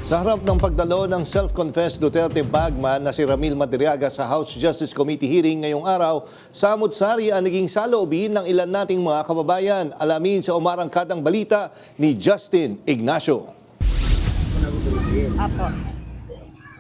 Sa harap ng pagdalo ng self-confessed Duterte bagman na si Ramil Madriaga sa House Justice Committee hearing ngayong araw, samut-sari ang naging saloobin ng ilan nating mga kababayan. Alamin sa umarangkadang balita ni Justin Ignacio.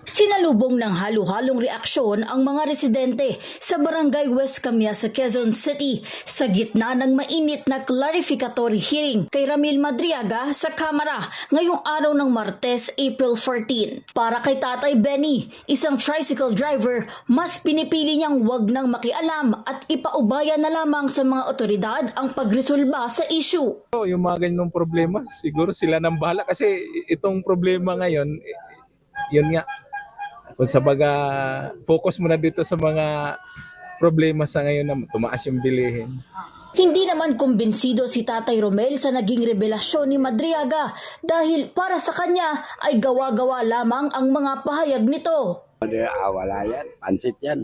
Sinalubong ng halo-halong reaksyon ang mga residente sa Barangay West Camias sa Quezon City sa gitna ng mainit na clarificatory hearing kay Ramil Madriaga sa Kamara ngayong araw ng Martes, April 14. Para kay Tatay Benny, isang tricycle driver, mas pinipili niyang wag nang makialam at ipaubaya na lamang sa mga otoridad ang pagresolba sa issue. Yung mga ganyang problema, siguro sila nang bahala kasi itong problema ngayon, yun nga. Kung sa baga, focus muna dito sa mga problema sa ngayon na tumaas yung bilihin. Hindi naman kumbinsido si Tatay Romel sa naging revelasyon ni Madriaga dahil para sa kanya ay gawa-gawa lamang ang mga pahayag nito. Wala yan. Pansit yan.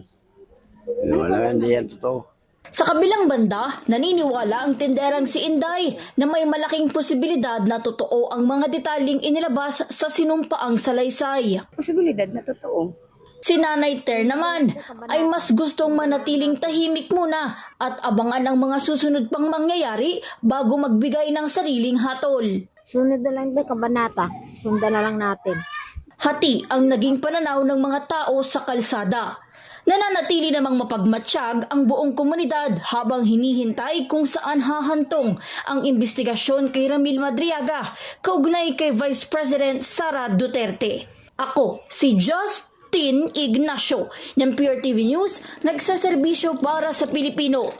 Wala, hindi yan totoo. Sa kabilang banda, naniniwala ang tinderang si Inday na may malaking posibilidad na totoo ang mga detalyeng inilabas sa sinumpaang salaysay. Posibilidad na totoo. Si Nanay Ter naman ay mas gustong manatiling tahimik muna at abangan ang mga susunod pang mangyayari bago magbigay ng sariling hatol. Sunod na lang yung kabanata. Sundan na lang natin. Hati ang naging pananaw ng mga tao sa kalsada. Nananatili namang mapagmatsyag ang buong komunidad habang hinihintay kung saan hahantong ang investigasyon kay Ramil Madriaga kaugnay kay Vice President Sara Duterte. Ako, si Justin Ignacio ng Pure TV News, nagsaserbisyo para sa Pilipino.